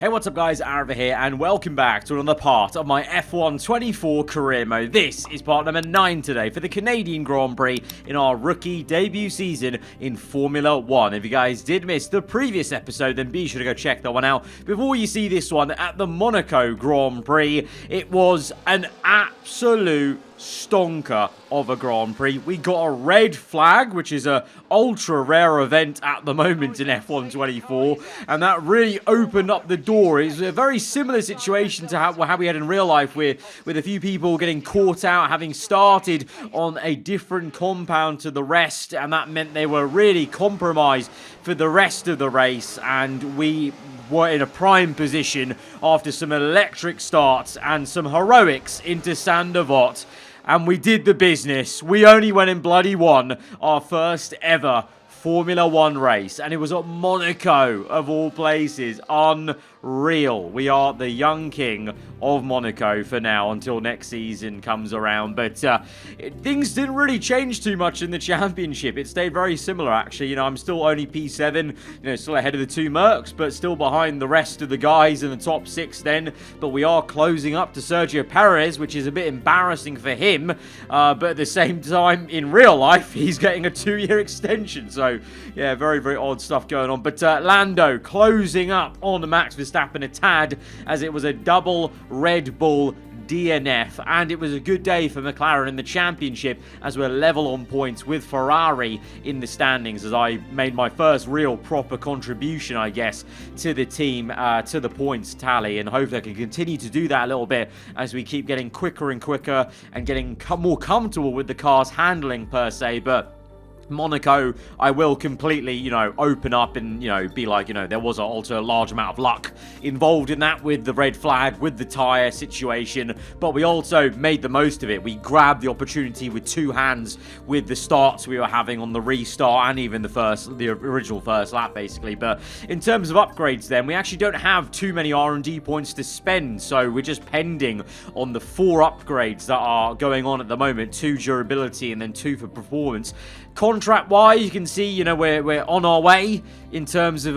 Hey, what's up guys, aarava here, and welcome back to another part of my F1 24 career mode. This is part number 9 today for the Canadian Grand Prix in our rookie debut season in Formula 1. If you guys did miss the previous episode, then be sure to go check that one out. Before you see this one at the Monaco Grand Prix, it was an absolute stonker of a Grand Prix. We got a red flag, which is a ultra rare event at the moment in F1 24, and that really opened up the door. It's a very similar situation to how we had in real life, with a few people getting caught out, having started on a different compound to the rest, and that meant they were really compromised for the rest of the race, and we were in a prime position after some electric starts and some heroics into Sandovot. And we did the business. We only went and bloody won our first ever Formula 1 race. And it was at Monaco, of all places. Unreal. We are the young king of Monaco for now until next season comes around. But things didn't really change too much in the championship. It stayed very similar, actually. You know, I'm still only P7, still ahead of the two Mercs, but still behind the rest of the guys in the top 6 then. But we are closing up to Sergio Perez, which is a bit embarrassing for him. But at the same time, in real life, he's getting a 2-year extension. So, yeah, very, very odd stuff going on. But Lando closing up on Max Verstappen a tad, as it was a double Red Bull DNF, and it was a good day for McLaren in the championship, as we're level on points with Ferrari in the standings, as I made my first real proper contribution, I guess, to the team, to the points tally, and hopefully I can continue to do that a little bit as we keep getting quicker and quicker and getting more comfortable with the car's handling per se. But Monaco, I will completely, open up and, be like, there was also a large amount of luck involved in that with the red flag, with the tyre situation, but we also made the most of it. We grabbed the opportunity with 2 hands with the starts we were having on the restart and even the original first lap, basically. But in terms of upgrades then, we actually don't have too many R&D points to spend, so we're just pending on the 4 upgrades that are going on at the moment, 2 durability and then 2 for performance. Contract-wise, you can see, we're on our way in terms of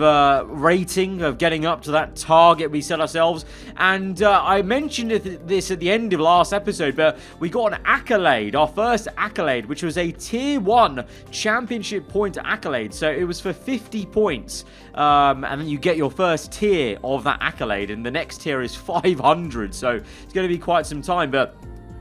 rating, of getting up to that target we set ourselves. And I mentioned this at the end of last episode, but we got an accolade, our first accolade, which was a Tier 1 championship point accolade. So it was for 50 points. And then you get your first tier of that accolade, and the next tier is 500. So it's going to be quite some time, but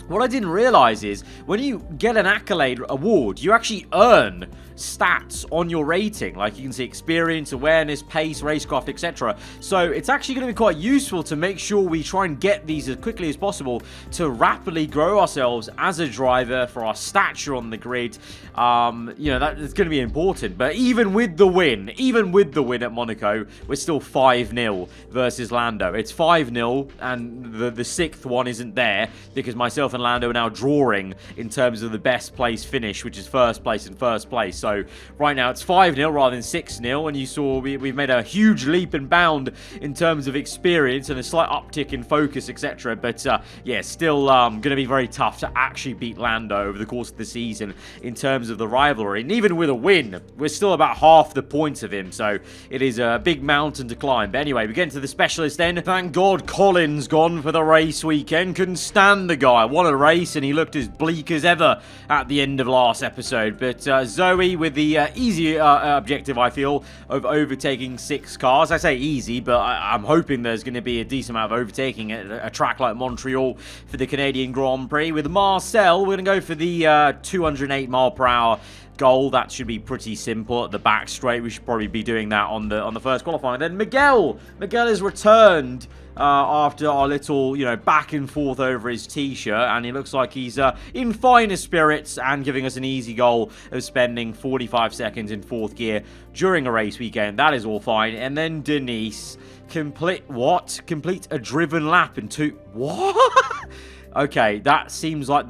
what I didn't realize is when you get an accolade award, you actually earn stats on your rating. Like, you can see experience, awareness, pace, racecraft, etc. So it's actually going to be quite useful to make sure we try and get these as quickly as possible to rapidly grow ourselves as a driver for our stature on the grid. That is going to be important. But even with the win at Monaco, we're still 5-0 versus Lando. It's 5-0, and the 6th one isn't there because myself and Lando are now drawing in terms of the best place finish, which is first place and first place. So right now it's 5-0 rather than 6-0, and you saw we've made a huge leap and bound in terms of experience and a slight uptick in focus, etc. But yeah, still going to be very tough to actually beat Lando over the course of the season in terms of the rivalry. And even with a win, we're still about half the points of him, so it is a big mountain to climb. But anyway, we get into the specialist then. Thank God Colin's gone for the race weekend. Couldn't stand the guy. What a race, and he looked as bleak as ever at the end of last episode. But Zoe with the easy objective, I feel, of overtaking 6 cars. I say easy, but I'm hoping there's going to be a decent amount of overtaking at a track like Montreal for the Canadian Grand Prix. With Marcel, we're going to go for the 208 mile per hour goal. That should be pretty simple at the back straight. We should probably be doing that on the first qualifying. Then Miguel has returned after our little, back and forth over his t-shirt, and he looks like he's in finer spirits and giving us an easy goal of spending 45 seconds in 4th gear during a race weekend. That is all fine. And then Denise, complete a driven lap in 2... What? Okay, that seems like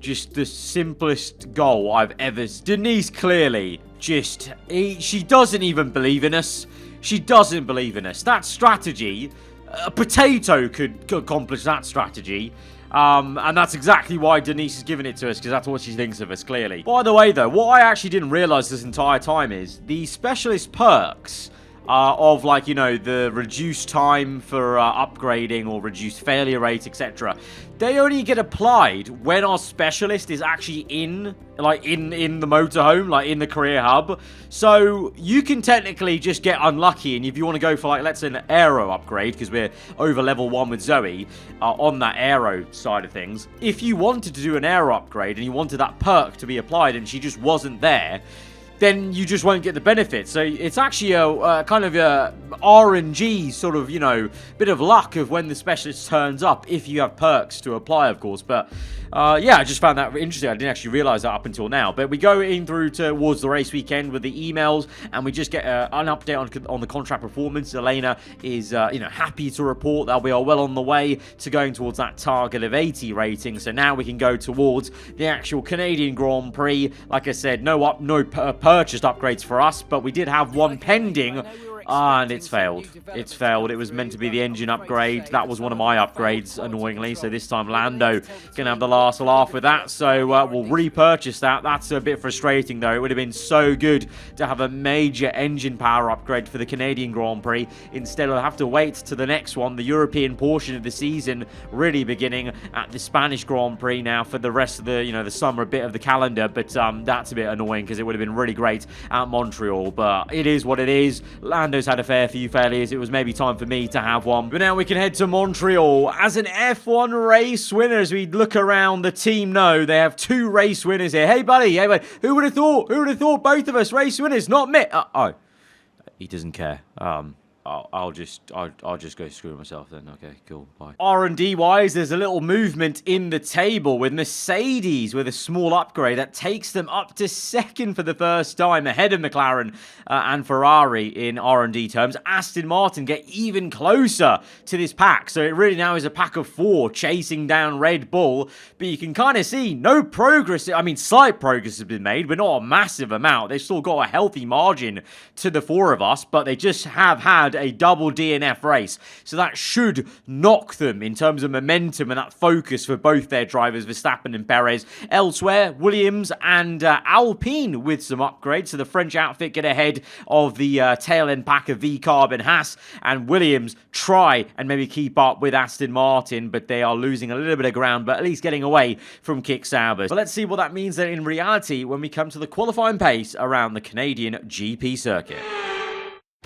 just the simplest goal I've ever... Denise clearly she doesn't even believe in us. She doesn't believe in us. That strategy, a potato could accomplish that strategy. And that's exactly why Denise has given it to us, because that's what she thinks of us, clearly. By the way, though, what I actually didn't realise this entire time is the specialist perks of, like, the reduced time for upgrading or reduced failure rate, etc., they only get applied when our specialist is actually in the motorhome, like in the career hub. So you can technically just get unlucky, and if you want to go for, like, let's say an aero upgrade, because we're over level 1 with Zoe on that aero side of things, if you wanted to do an aero upgrade and you wanted that perk to be applied and she just wasn't there, then you just won't get the benefit. So it's actually a kind of a RNG sort of, bit of luck of when the specialist turns up, if you have perks to apply, of course. But yeah, I just found that interesting. I didn't actually realize that up until now. But we go in through towards the race weekend with the emails, and we just get an update on the contract performance. Elena is, happy to report that we are well on the way to going towards that target of 80 rating. So now we can go towards the actual Canadian Grand Prix. Like I said, no purchased upgrades for us, but we did have one pending. And it's failed. It's failed. It was meant to be the engine upgrade. That was one of my upgrades, annoyingly. So this time Lando can have the last laugh with that. So we'll repurchase that. That's a bit frustrating, though. It would have been so good to have a major engine power upgrade for the Canadian Grand Prix. Instead, I'll have to wait to the next one, the European portion of the season, really beginning at the Spanish Grand Prix now for the rest of the, the summer bit of the calendar. But that's a bit annoying because it would have been really great at Montreal. But it is what it is. Lando had a fair few failures. It was maybe time for me to have one. But now we can head to Montreal as an F1 race winner. As we look around, the team know they have 2 race winners here. Hey, buddy. Hey, buddy. Who would have thought? Who would have thought both of us race winners? Not me. Oh, he doesn't care. I'll just go screw myself then. Okay, cool. Bye. R&D wise, there's a little movement in the table with Mercedes with a small upgrade that takes them up to second for the first time, ahead of McLaren and Ferrari in R&D terms. Aston Martin get even closer to this pack, so it really now is a pack of 4 chasing down Red Bull. But you can kind of see no progress. I mean, slight progress has been made, but not a massive amount. They've still got a healthy margin to the 4 of us, but they just have had a double DNF race, so that should knock them in terms of momentum and that focus for both their drivers, Verstappen and Perez. Elsewhere, Williams and Alpine with some upgrades, so the French outfit get ahead of the tail end pack of V-Carb and Haas, and Williams try and maybe keep up with Aston Martin, but they are losing a little bit of ground, but at least getting away from Kick Sauber. But let's see what that means then in reality when we come to the qualifying pace around the Canadian GP circuit.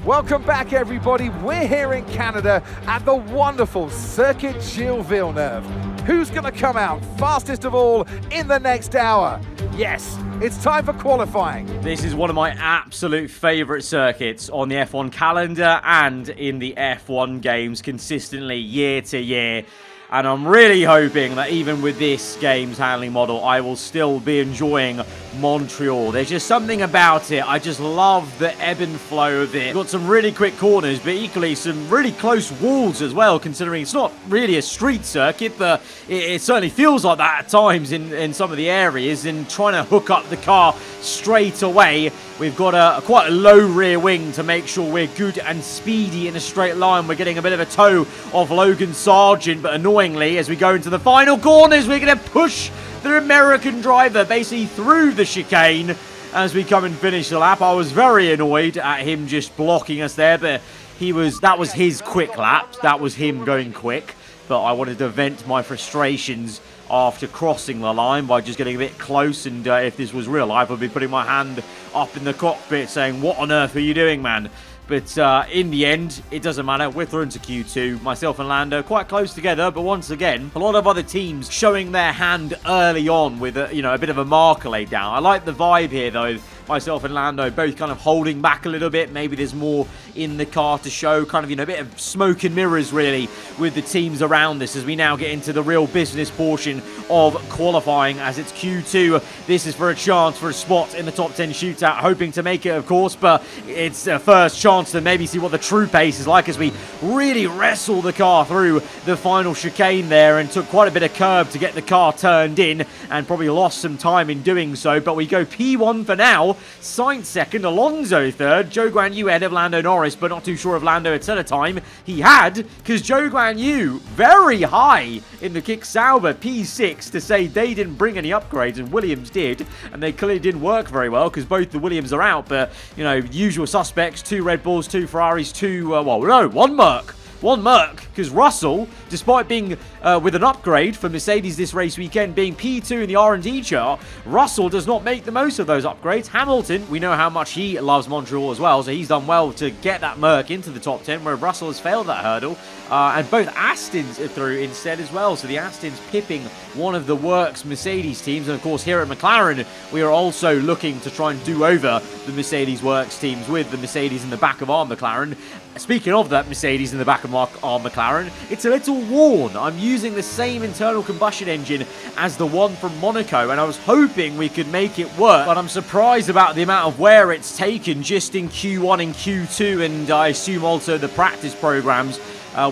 Welcome back, everybody. We're here in Canada at the wonderful Circuit Gilles Villeneuve. Who's going to come out fastest of all in the next hour? Yes, it's time for qualifying. This is one of my absolute favourite circuits on the F1 calendar and in the F1 games consistently year to year. And I'm really hoping that even with this game's handling model, I will still be enjoying Montreal. There's just something about it. I just love the ebb and flow of it. Got some really quick corners, but equally some really close walls as well, considering it's not really a street circuit, but it certainly feels like that at times in some of the areas. And trying to hook up the car straight away, we've got quite a low rear wing to make sure we're good and speedy in a straight line. We're getting a bit of a toe of Logan Sargent, but annoyingly, as we go into the final corners, we're going to push the American driver basically through the chicane as we come and finish the lap. I was very annoyed at him just blocking us there, but that was his quick lap. That was him going quick, but I wanted to vent my frustrations after crossing the line by just getting a bit close. And if this was real life, I'd be putting my hand up in the cockpit saying, "What on earth are you doing, man?" But in the end, it doesn't matter. We're through into Q2. Myself and Lando quite close together. But once again, a lot of other teams showing their hand early on with a bit of a marker laid down. I like the vibe here, though. Myself and Lando both kind of holding back a little bit. Maybe there's more in the car to show. Kind of, a bit of smoke and mirrors, really, with the teams around this as we now get into the real business portion of qualifying as it's Q2. This is for a chance for a spot in the top 10 shootout. Hoping to make it, of course, but it's a first chance to maybe see what the true pace is like as we really wrestle the car through the final chicane there and took quite a bit of curb to get the car turned in and probably lost some time in doing so. But we go P1 for now. Sainz second, Alonso third, Zhou Guanyu ahead of Lando Norris, but not too sure if Lando had set a time. He had, because Zhou Guanyu very high in the Kick Sauber P6 to say they didn't bring any upgrades, and Williams did, and they clearly didn't work very well because both the Williams are out, but, you know, usual suspects, 2 Red Bulls, 2 Ferraris, 1 Merc. 1 Merc, because Russell, despite being with an upgrade for Mercedes this race weekend, being P2 in the R&D chart, Russell does not make the most of those upgrades. Hamilton, we know how much he loves Montreal as well, so he's done well to get that Merc into the top 10, where Russell has failed that hurdle. And both Astons are through instead as well, so the Astons pipping one of the works Mercedes teams. And of course here at McLaren, we are also looking to try and do over the Mercedes works teams with the Mercedes in the back of our McLaren. Speaking of that Mercedes in the back of our McLaren, it's a little worn. I'm using the same internal combustion engine as the one from Monaco, and I was hoping we could make it work, but I'm surprised about the amount of wear it's taken just in Q1 and Q2, and I assume also the practice programs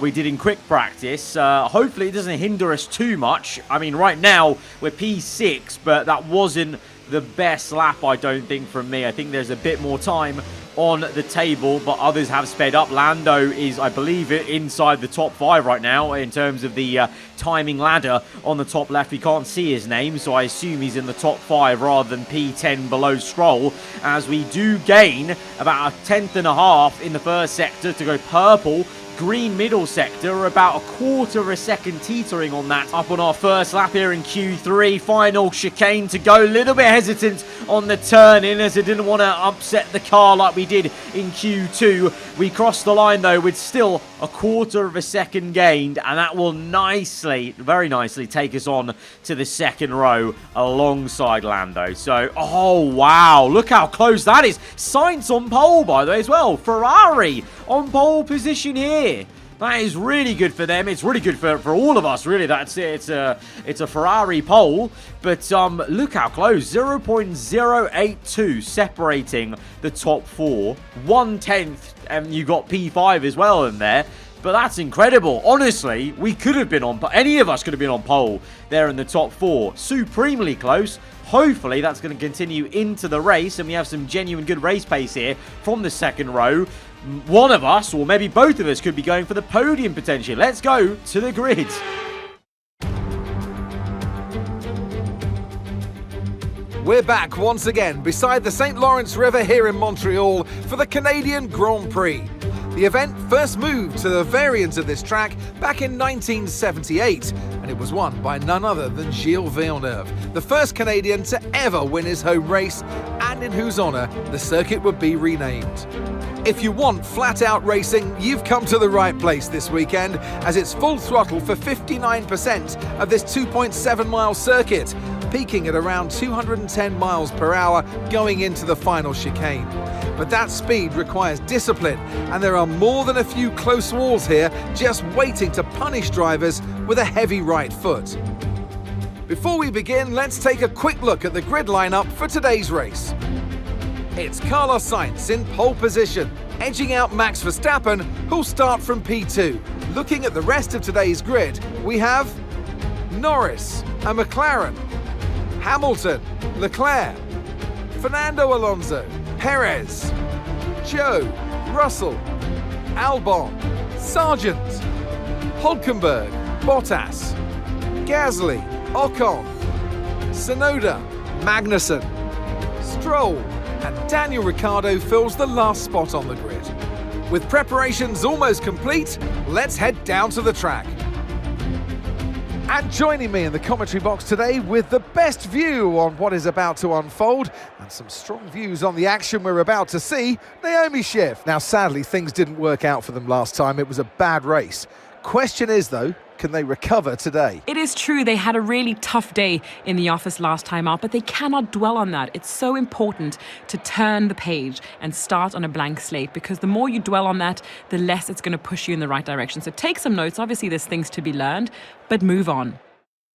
we did in quick practice. Hopefully it doesn't hinder us too much. I mean, right now we're P6, but that wasn't the best lap, I don't think, from me. I think there's a bit more time on the table, but others have sped up. Lando is, I believe, inside the top 5 right now in terms of the timing ladder on the top left. We can't see his name, so I assume he's in the top 5 rather than P10 below Stroll, as we do gain about 1/10.5 in the first sector to go purple. Green middle sector, about 1/4 of a second teetering on that up on our first lap here in Q3. Final chicane to go. A little bit hesitant on the turn in, as I didn't want to upset the car like we did in Q2. We crossed the line though with still 1/4 of a second gained, and that will nicely, very nicely, take us on to the second row alongside Lando. So, oh wow, look how close that is. Sainz on pole, by the way, as well. Ferrari on pole position here. That is really good for them. It's really good for all of us, really. That's it. It's a Ferrari pole. But look how close. 0.082 separating the top 4. 1/10, and you got P5 as well in there. But that's incredible. Honestly, we could have been on... Any of us could have been on pole there in the top 4. Supremely close. Hopefully, that's going to continue into the race, and we have some genuine good race pace here from the second row. One of us, or maybe both of us, could be going for the podium potentially. Let's go to the grid. We're back once again beside the St. Lawrence River here in Montreal for the Canadian Grand Prix. The event first moved to the variant of this track back in 1978, and it was won by none other than Gilles Villeneuve, the first Canadian to ever win his home race, and in whose honour the circuit would be renamed. If you want flat-out racing, you've come to the right place this weekend, as it's full throttle for 59% of this 2.7-mile circuit, peaking at around 210 miles per hour going into the final chicane. But that speed requires discipline, and there are more than a few close walls here just waiting to punish drivers with a heavy right foot. Before we begin, let's take a quick look at the grid lineup for today's race. It's Carlos Sainz in pole position, edging out Max Verstappen, who'll start from P2. Looking at the rest of today's grid, we have Norris and McLaren, Hamilton, Leclerc, Fernando Alonso, Perez, Zhou, Russell, Albon, Sargent, Hulkenberg, Bottas, Gasly, Ocon, Tsunoda, Magnussen, Stroll, and Daniel Ricciardo fills the last spot on the grid. With preparations almost complete, let's head down to the track. And joining me in the commentary box today with the best view on what is about to unfold and some strong views on the action we're about to see, Naomi Schiff. Now, sadly, things didn't work out for them last time. It was a bad race. Question is, though, can they recover today? It is true, they had a really tough day in the office last time out, but they cannot dwell on that. It's so important to turn the page and start on a blank slate, because the more you dwell on that, the less it's going to push you in the right direction. So take some notes. Obviously, there's things to be learned, but move on.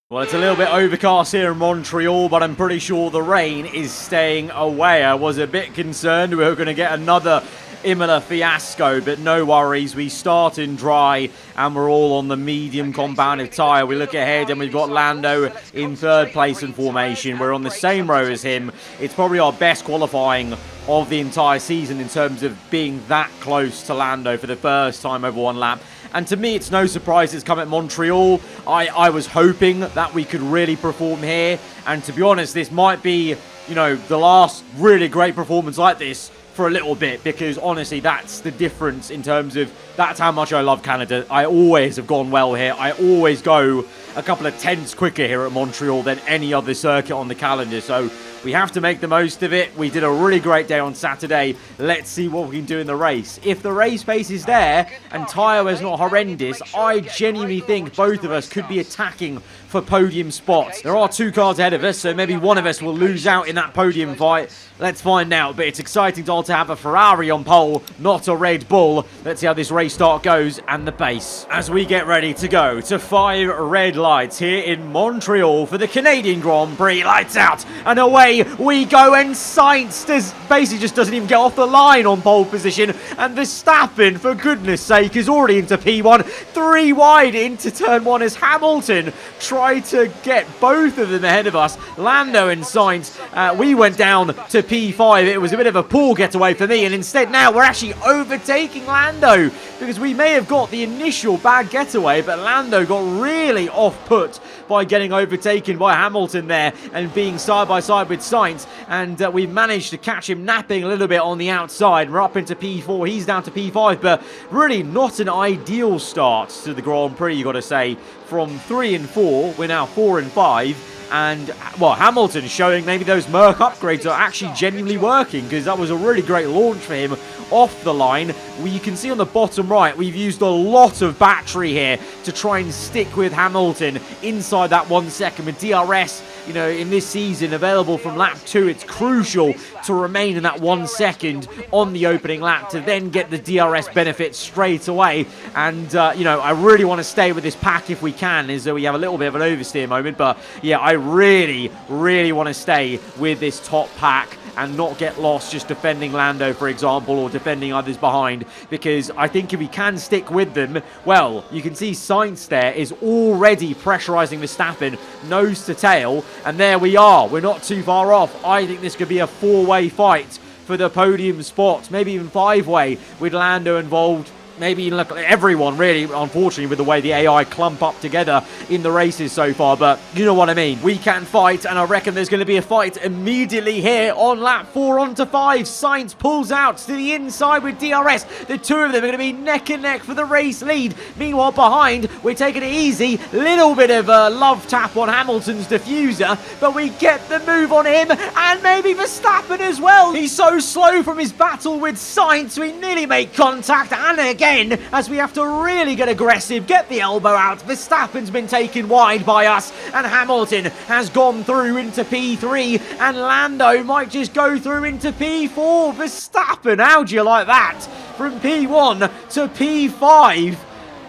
Well, it's a little bit overcast here in Montreal, but I'm pretty sure the rain is staying away. I was a bit concerned we were going to get another Imola fiasco, but no worries. We start in dry and we're all on the medium compounded tyre. We look ahead and we've got Lando in third place in formation. We're on the same row as him. It's probably our best qualifying of the entire season in terms of being that close to Lando for the first time over one lap. And to me, it's no surprise it's come at Montreal. I was hoping that we could really perform here. And to be honest, this might be, you know, the last really great performance like this for a little bit, because honestly, that's the difference in terms of that's how much I love Canada. I always have gone well here. I always go a couple of tenths quicker here at Montreal than any other circuit on the calendar. So we have to make the most of it. We did a really great day on Saturday. Let's see what we can do in the race. If the race pace is there and tyre wear's not horrendous, I genuinely think both of us could be attacking for podium spots. There are 2 cars ahead of us, so maybe one of us will lose out in that podium fight. Let's find out, but it's exciting to have a Ferrari on pole, not a Red Bull. Let's see how this race start goes and the pace. As we get ready to go to 5 red lights here in Montreal for the Canadian Grand Prix. Lights out and away we go, and Sainz basically just doesn't even get off the line on pole position, and Verstappen, for goodness sake, is already into P1. 3 wide into turn 1 as Hamilton tried to get both of them ahead of us. Lando and Sainz, we went down to P5. It was a bit of a poor getaway for me, and instead now we're actually overtaking Lando, because we may have got the initial bad getaway, but Lando got really off-put by getting overtaken by Hamilton there and being side by side with Sainz, and we managed to catch him napping a little bit on the outside. We're up into P4, he's down to P5, but really not an ideal start to the Grand Prix, you got to say. From 3 and 4, we're now 4 and 5. And, well, Hamilton showing maybe those Merc upgrades are actually genuinely working, because that was a really great launch for him off the line. You can see on the bottom right, we've used a lot of battery here to try and stick with Hamilton inside that 1 second. With DRS, you know, in this season available from lap 2, it's crucial to remain in that 1 second on the opening lap to then get the DRS benefit straight away. And, you know, I really want to stay with this pack if we can, as we have a little bit of an oversteer moment. But, yeah, I really, really want to stay with this top pack and not get lost just defending Lando, for example, or defending others behind, because I think if we can stick with them, well, you can see Sainz there is already pressurizing Verstappen nose to tail, and there we are. We're not too far off. I think this could be a 4-way fight for the podium spot, maybe even 5-way with Lando involved. Maybe look at everyone, really, unfortunately, with the way the AI clump up together in the races so far. But you know what I mean. We can fight, and I reckon there's going to be a fight immediately here on lap 4 onto 5. Sainz pulls out to the inside with DRS. The 2 of them are going to be neck and neck for the race lead. Meanwhile, behind, we're taking it easy. Little bit of a love tap on Hamilton's diffuser, but we get the move on him, and maybe Verstappen as well. He's so slow from his battle with Sainz, we nearly make contact, and again, as we have to really get aggressive, get the elbow out. Verstappen's been taken wide by us, and Hamilton has gone through into P3, and Lando might just go through into P4. Verstappen, how do you like that? From P1 to P5.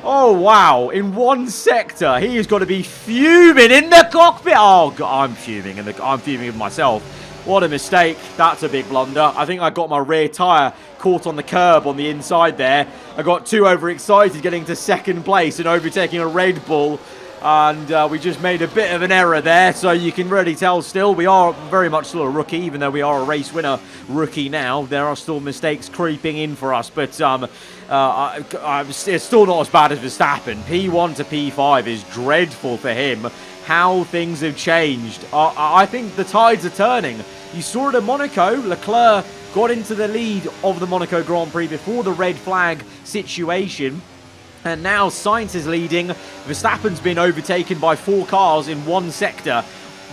Oh, wow. In one sector, he has got to be fuming in the cockpit. Oh, God, I'm fuming. I'm fuming with myself. What a mistake. That's a big blunder. I think I got my rear tyre caught on the curb on the inside there. I got too overexcited getting to second place and overtaking a Red Bull. And we just made a bit of an error there. So you can really tell still we are very much still a rookie. Even though we are a race winner rookie now, there are still mistakes creeping in for us. But it's still not as bad as Verstappen. P1 to P5 is dreadful for him. How things have changed. I think the tides are turning. You saw it at Monaco. Leclerc got into the lead of the Monaco Grand Prix before the red flag situation. And now Sainz is leading. Verstappen's been overtaken by 4 cars in one sector.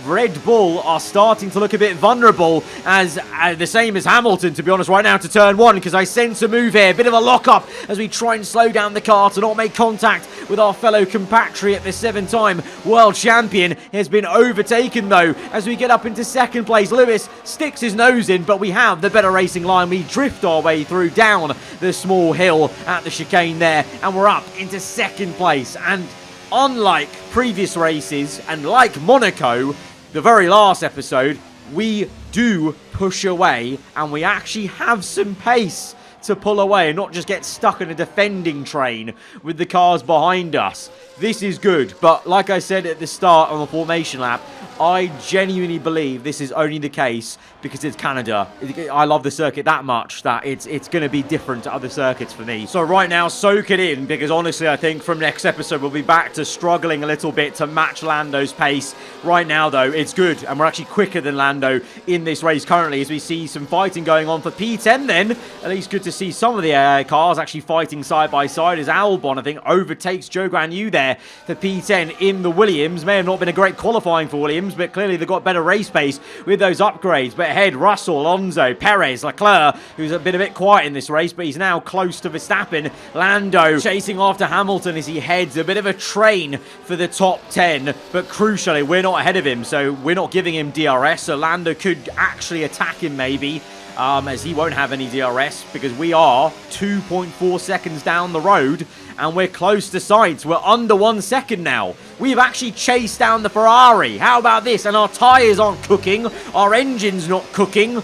Red Bull are starting to look a bit vulnerable, as the same as Hamilton, to be honest, right now to turn 1, because I sense a move here, a bit of a lock-up as we try and slow down the car to not make contact with our fellow compatriot. The 7-time world champion has been overtaken, though, as we get up into second place. Lewis sticks his nose in, but we have the better racing line. We drift our way through down the small hill at the chicane there, and we're up into second place. And unlike previous races, and like Monaco, the very last episode, we do push away, and we actually have some pace to pull away and not just get stuck in a defending train with the cars behind us. This is good, but like I said at the start on the formation lap, I genuinely believe this is only the case because it's Canada. I love the circuit that much that it's going to be different to other circuits for me. So right now, soak it in, because honestly, I think from next episode, we'll be back to struggling a little bit to match Lando's pace. Right now, though, it's good, and we're actually quicker than Lando in this race currently, as we see some fighting going on for P10 then. At least good to see some of the cars actually fighting side by side, as Albon, I think, overtakes Joe Guan Yu there for P10 in the Williams. May have not been a great qualifying for Williams, but clearly they've got better race pace with those upgrades. But ahead, Russell, Alonso, Perez, Leclerc, who's been a bit quiet in this race, but he's now close to Verstappen. Lando chasing after Hamilton as he heads a bit of a train for the top 10, but crucially, we're not ahead of him, so we're not giving him DRS, so Lando could actually attack him maybe, as he won't have any DRS, because we are 2.4 seconds down the road, and we're close to Sainz. We're under 1 second now. We've actually chased down the Ferrari. How about this? And our tyres aren't cooking. Our engine's not cooking.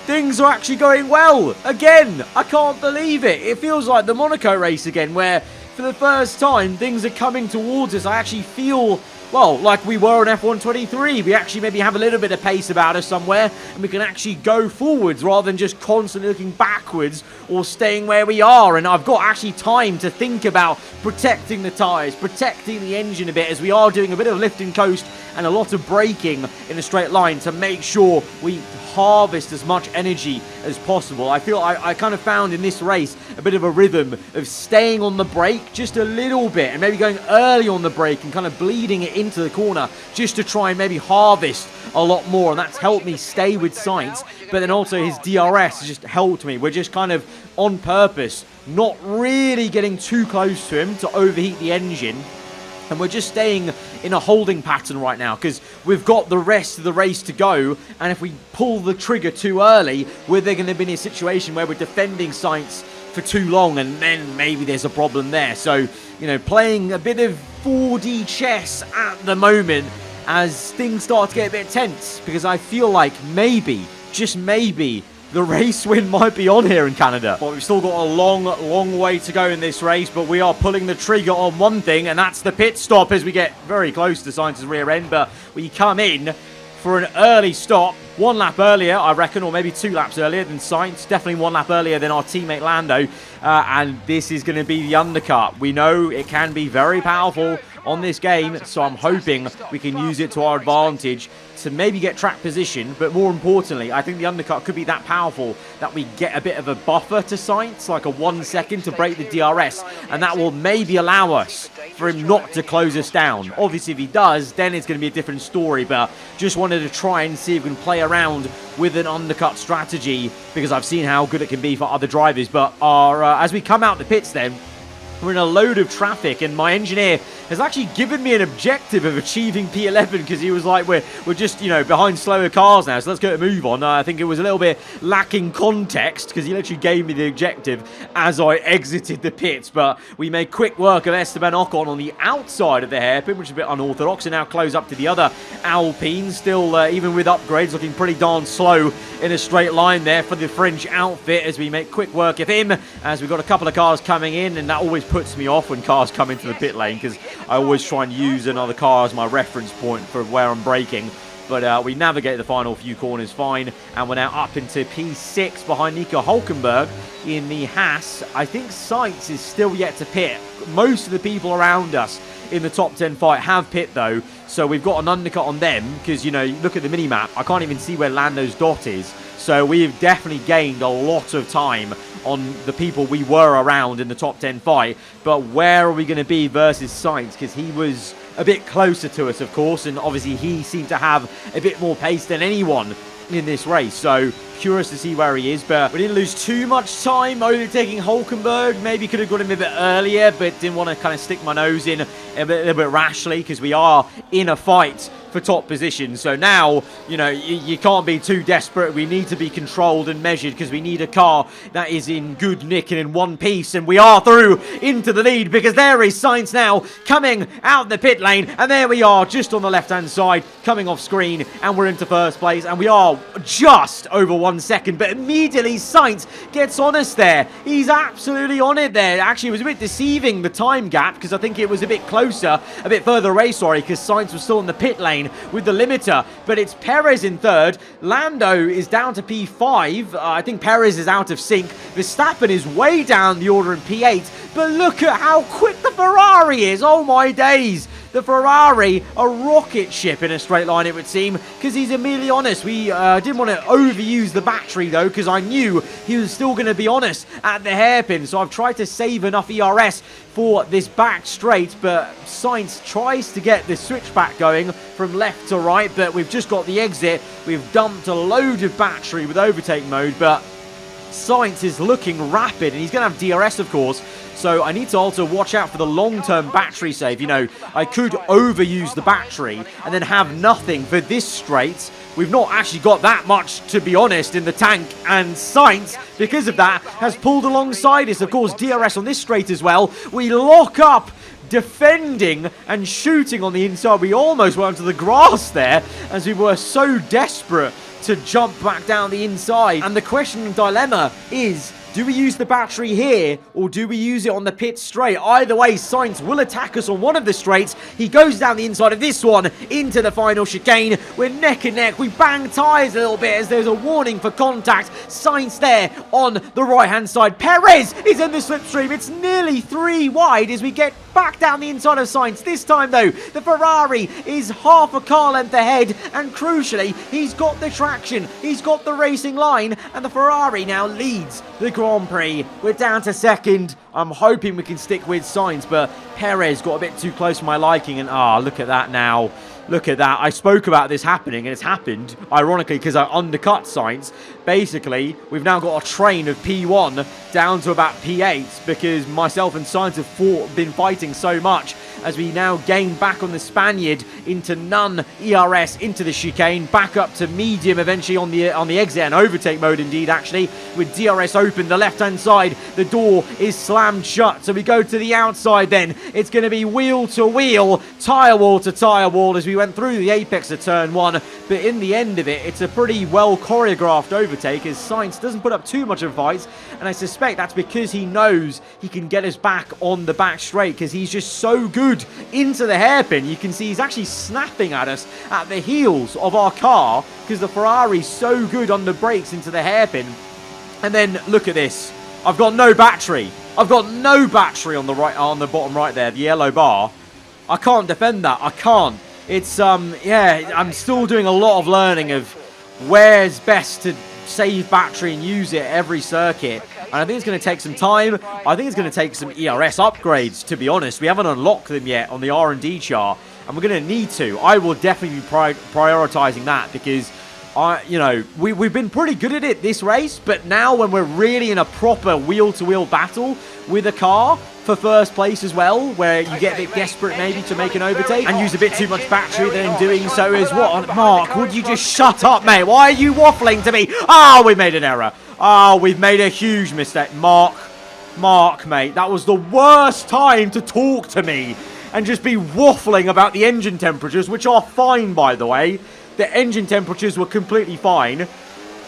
Things are actually going well. Again, I can't believe it. It feels like the Monaco race again, where for the first time, things are coming towards us. I actually feel, well, like we were on F1 23. We actually maybe have a little bit of pace about us somewhere, and we can actually go forwards rather than just constantly looking backwards or staying where we are. And I've got actually time to think about protecting the tyres, protecting the engine a bit, as we are doing a bit of lift and coast and a lot of braking in a straight line to make sure we harvest as much energy as possible. I feel I kind of found in this race a bit of a rhythm of staying on the brake just a little bit and maybe going early on the brake and kind of bleeding it into the corner just to try and maybe harvest a lot more, and that's helped me stay with Sainz. But then also his DRS has just helped me. We're just kind of on purpose not really getting too close to him to overheat the engine, and we're just staying in a holding pattern right now because we've got the rest of the race to go, and if we pull the trigger too early, we're going to be in a situation where we're defending Sainz for too long, and then maybe there's a problem there. So, you know, playing a bit of 4D chess at the moment as things start to get a bit tense, because I feel like maybe, just maybe, the race win might be on here in Canada. But we've still got a long way to go in this race, but we are pulling the trigger on one thing, and that's the pit stop as we get very close to Sainz's rear end. But we come in for an early stop, 1 lap earlier, I reckon, or maybe 2 laps earlier than Sainz. Definitely 1 lap earlier than our teammate Lando. And this is going to be the undercut. We know it can be very powerful on this game, so I'm hoping we can use it to our advantage to maybe get track position. But more importantly, I think the undercut could be that powerful that we get a bit of a buffer to Sainz, like a 1 second to break the DRS, and that will maybe allow us for him not to close us down. Obviously, if he does, then it's going to be a different story, but just wanted to try and see if we can play around with an undercut strategy, because I've seen how good it can be for other drivers. But as we come out the pits then, we're in a load of traffic, and my engineer has actually given me an objective of achieving P11, because he was like, we're just, you know, behind slower cars now, so let's get a move on. I think it was a little bit lacking context, because he literally gave me the objective as I exited the pits. But we made quick work of Esteban Ocon on the outside of the hairpin, which is a bit unorthodox, and now close up to the other Alpine. Still, even with upgrades, looking pretty darn slow in a straight line there for the French outfit, as we make quick work of him, as we've got a couple of cars coming in, and that always puts me off when cars come into the pit lane, because I always try and use another car as my reference point for where I'm braking. But we navigate the final few corners fine, and we're now up into P6 behind Nico Hülkenberg in the Haas. I think Sainz is still yet to pit. Most of the people around us in the top 10 fight have pit though, so we've got an undercut on them, because, you know, look at the mini-map, I can't even see where Lando's dot is. So we've definitely gained a lot of time on the people we were around in the top 10 fight. But where are we going to be versus Sainz? Because he was a bit closer to us, of course, and obviously he seemed to have a bit more pace than anyone in this race. So curious to see where he is, but we didn't lose too much time overtaking Hülkenberg. Maybe could have got him a bit earlier, but didn't want to kind of stick my nose in a little bit rashly, because we are in a fight for top position. So now, you know, you can't be too desperate. We need to be controlled and measured, because we need a car that is in good nick and in one piece. And we are through into the lead, because there is Sainz now coming out the pit lane, and there we are just on the left hand side coming off screen, and we're into first place, and we are just over 1 second, but immediately Sainz gets on us there. He's absolutely on it there. Actually, it was a bit deceiving, the time gap, because I think it was a bit closer, a bit further away, sorry, because Sainz was still in the pit lane with the limiter. But it's Perez in third. Lando is down to P5. I think Perez is out of sync. Verstappen is way down the order in P8. But look at how quick the Ferrari is. Oh my days. The Ferrari, a rocket ship in a straight line, it would seem, because he's immediately honest. We didn't want to overuse the battery, though, because I knew he was still going to be honest at the hairpin. So I've tried to save enough ERS for this back straight, but Sainz tries to get the switchback going from left to right, but we've just got the exit. We've dumped a load of battery with overtake mode, but Sainz is looking rapid, and he's going to have DRS, of course. So I need to also watch out for the long-term battery save. You know, I could overuse the battery and then have nothing for this straight. We've not actually got that much, to be honest, in the tank. And Sainz, because of that, has pulled alongside us. Of course, DRS on this straight as well. We lock up defending and shooting on the inside. We almost went onto the grass there as we were so desperate to jump back down the inside. And the question and dilemma is, do we use the battery here, or do we use it on the pit straight? Either way, Sainz will attack us on one of the straights. He goes down the inside of this one into the final chicane. We're neck and neck. We bang tyres a little bit as there's a warning for contact. Sainz there on the right-hand side. Perez is in the slipstream. It's nearly 3 wide as we get back down the inside of Sainz. This time, though, the Ferrari is half a car length ahead, and crucially, he's got the traction. He's got the racing line, and the Ferrari now leads the Grand Prix. We're down to second. I'm hoping we can stick with Sainz, but Perez got a bit too close for my liking, and look at that now. Look at that. I spoke about this happening, and it's happened, ironically, because I undercut Sainz. Basically, we've now got a train of P1 down to about P8 because myself and Sainz have been fighting so much as we now gain back on the Spaniard into none ERS into the chicane, back up to medium eventually on the exit and overtake mode indeed, actually, with DRS open, the left-hand side, the door is slammed shut, so we go to the outside then. It's going to be wheel to wheel, tyre wall to tyre wall as we went through the apex of turn 1, but in the end of it, it's a pretty well choreographed overtake as Sainz doesn't put up too much of a fight, and I suspect that's because he knows he can get us back on the back straight because he's just so good into the hairpin. You can see he's actually snapping at us at the heels of our car because the Ferrari's so good on the brakes into the hairpin. And then look at this. I've got no battery. I've got no battery on the bottom right there, the yellow bar. I can't defend that. I can't. It's yeah, I'm still doing a lot of learning of where's best to save battery and use it every circuit. And I think it's going to take some time. I think it's going to take some ERS upgrades, to be honest. We haven't unlocked them yet on the R&D chart, and we're going to need to. I will definitely be prioritizing that because, you know, we've been pretty good at it this race, but now when we're really in a proper wheel-to-wheel battle with a car for first place as well, where you get a bit desperate maybe to make an overtake and use a bit too much battery, then doing so is what? Mark, would you just shut up, mate? Why are you waffling to me? We made an error. We've made a huge mistake. Mark, mate, that was the worst time to talk to me and just be waffling about the engine temperatures, which are fine, by the way. The engine temperatures were completely fine.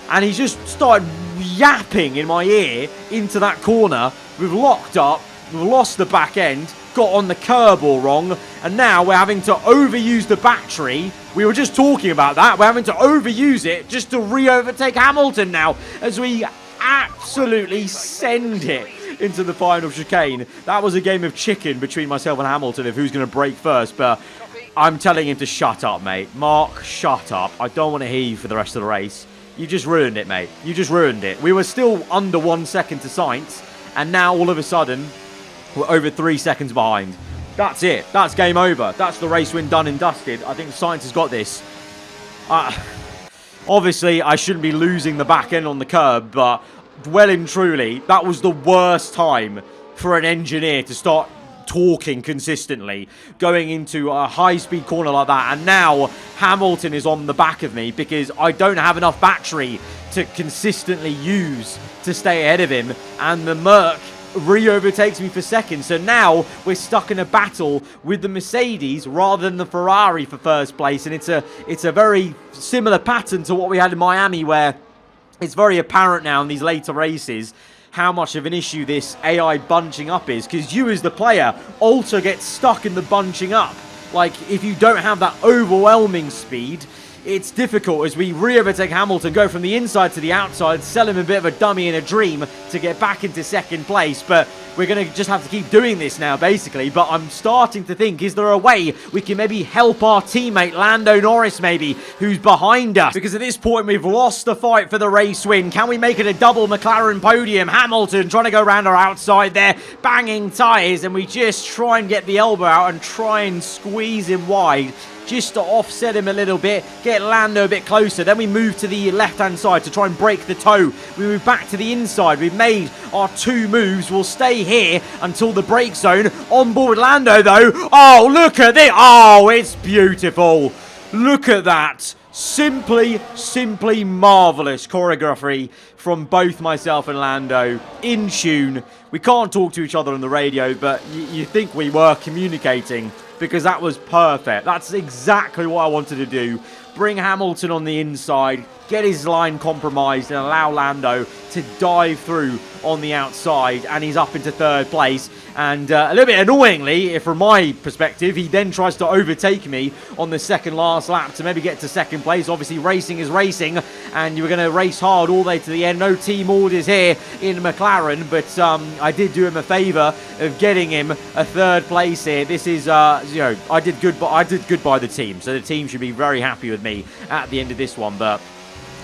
And he just started yapping in my ear into that corner. We've locked up. We've lost the back end. Got on the curb all wrong. And now we're having to overuse the battery. We were just talking about that. We're having to overuse it just to re-overtake Hamilton now. As we absolutely send it into the final chicane. That was a game of chicken between myself and Hamilton of who's going to break first. But I'm telling him to shut up, mate. Mark, shut up. I don't want to hear you for the rest of the race. You just ruined it, mate. You just ruined it. We were still under 1 second to Sainz, and now all of a sudden, we're over 3 seconds behind. That's it. That's game over. That's the race win done and dusted. I think Sainz has got this. Obviously, I shouldn't be losing the back end on the curb, but well and truly, that was the worst time for an engineer to start talking consistently, going into a high-speed corner like that. And now Hamilton is on the back of me because I don't have enough battery to consistently use to stay ahead of him. And the Merc re-overtakes me for second. So now we're stuck in a battle with the Mercedes rather than the Ferrari for first place. And it's a very similar pattern to what we had in Miami, where it's very apparent now in these later races how much of an issue this AI bunching up is, because you as the player also get stuck in the bunching up. Like, if you don't have that overwhelming speed, it's difficult as we re-overtake Hamilton, go from the inside to the outside, sell him a bit of a dummy and a dream to get back into second place. But we're going to just have to keep doing this now, basically. But I'm starting to think, is there a way we can maybe help our teammate, Lando Norris, maybe, who's behind us? Because at this point, we've lost the fight for the race win. Can we make it a double McLaren podium? Hamilton trying to go around our outside there, banging tyres, and we just try and get the elbow out and try and squeeze him wide, just to offset him a little bit, get Lando a bit closer. Then we move to the left-hand side to try and break the toe. We move back to the inside. We've made our 2 moves. We'll stay here until the brake zone. On board Lando, though. Oh, look at this. Oh, it's beautiful. Look at that. Simply marvellous choreography from both myself and Lando. In tune. We can't talk to each other on the radio, but you think we were communicating, because that was perfect. That's exactly what I wanted to do. Bring Hamilton on the inside, get his line compromised, and allow Lando to dive through on the outside, and he's up into 3rd place. And a little bit annoyingly, from my perspective, he then tries to overtake me on the second last lap to maybe get to 2nd place. Obviously, racing is racing, and you're going to race hard all the way to the end. No team orders here in McLaren, but I did do him a favour of getting him a 3rd place here. This is, I did good by the team, so the team should be very happy with me at the end of this one. But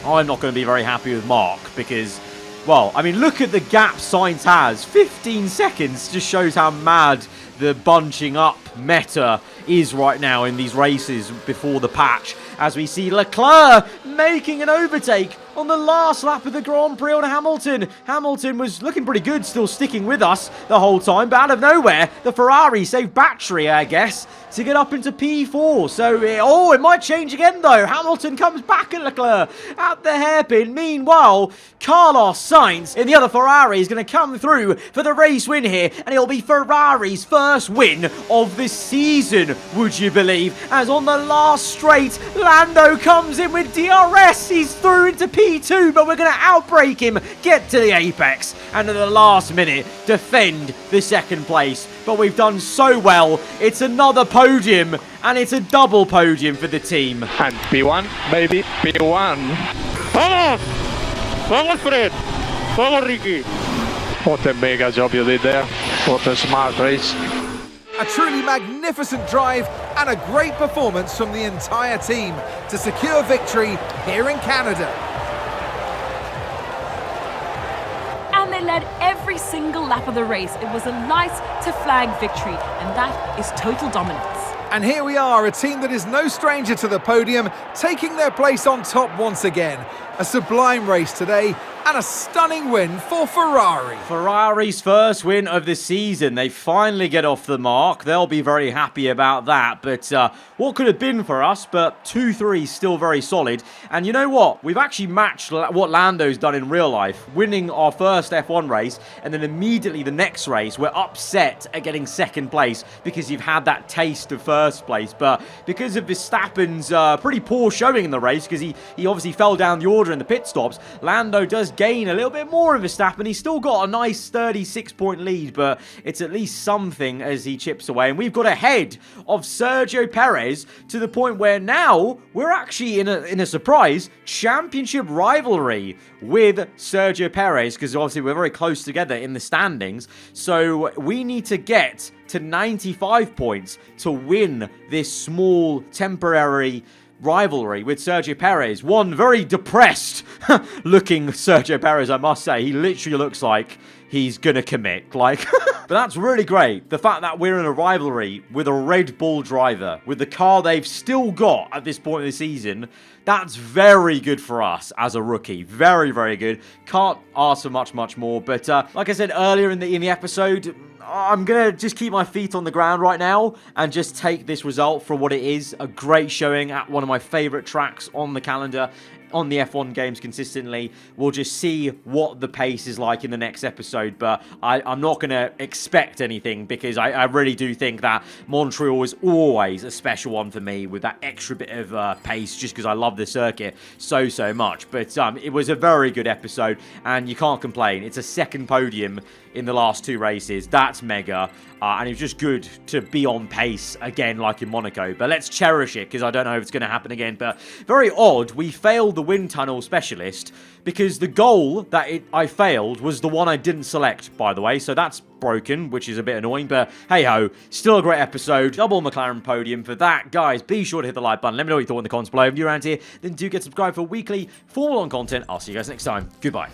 I'm not going to be very happy with Mark, because, well, I mean, look at the gap Sainz has. 15 seconds just shows how mad the bunching up meta is right now in these races before the patch. As we see Leclerc making an overtake on the last lap of the Grand Prix on Hamilton. Hamilton was looking pretty good, still sticking with us the whole time, but out of nowhere, the Ferrari saved battery, I guess, to get up into P4. So, it might change again, though. Hamilton comes back at Leclerc at the hairpin. Meanwhile, Carlos Sainz in the other Ferrari is going to come through for the race win here, and it'll be Ferrari's first win of the season, would you believe? As on the last straight, Lando comes in with DRS. He's through into P2, but we're going to outbrake him, get to the apex, and at the last minute, defend the 2nd place. But we've done so well. It's another podium, and it's a double podium for the team. And P1, baby, P1. Vamos! Vamos, Fred! Vamos, Ricky! What a mega job you did there. What a smart race. A truly magnificent drive and a great performance from the entire team to secure victory here in Canada. And they led every single lap of the race. It was a light to flag victory, and that is total dominance. And here we are, a team that is no stranger to the podium, taking their place on top once again. A sublime race today, and a stunning win for Ferrari. Ferrari's first win of the season. They finally get off the mark. They'll be very happy about that. But what could have been for us, but 2-3 still very solid. And you know what? We've actually matched what Lando's done in real life, winning our first F1 race, and then immediately the next race, we're upset at getting 2nd place because you've had that taste of 1st place. But because of Verstappen's pretty poor showing in the race, because he obviously fell down the order in the pit stops, Lando does gain a little bit more of Verstappen. He's still got a nice 36-point lead, but it's at least something as he chips away. And we've got ahead of Sergio Perez to the point where now we're actually in a surprise championship rivalry with Sergio Perez, because obviously we're very close together in the standings. So we need to get to 95 points to win this small temporary rivalry with Sergio Perez. One very depressed looking Sergio Perez, I must say. He literally looks like he's gonna commit. But that's really great. The fact that we're in a rivalry with a Red Bull driver, with the car they've still got at this point in the season, that's very good for us as a rookie. Very, very good. Can't ask for much more. But like I said earlier in the episode, I'm going to just keep my feet on the ground right now and just take this result for what it is. A great showing at one of my favourite tracks on the calendar, on the F1 games consistently. We'll just see what the pace is like in the next episode, but I'm not going to expect anything because I really do think that Montreal is always a special one for me with that extra bit of pace just because I love the circuit so much. But it was a very good episode and you can't complain. It's a second podium in the last 2 races. That's mega. And it was just good to be on pace again like in Monaco. But let's cherish it because I don't know if it's going to happen again. But very odd, we failed the wind tunnel specialist because the goal that I failed was the one I didn't select, by the way. So that's broken, which is a bit annoying. But hey-ho, still a great episode. Double McLaren podium for that. Guys, be sure to hit the like button. Let me know what you thought in the comments below. If you're around here, then do get subscribed for weekly Formula 1 content. I'll see you guys next time. Goodbye.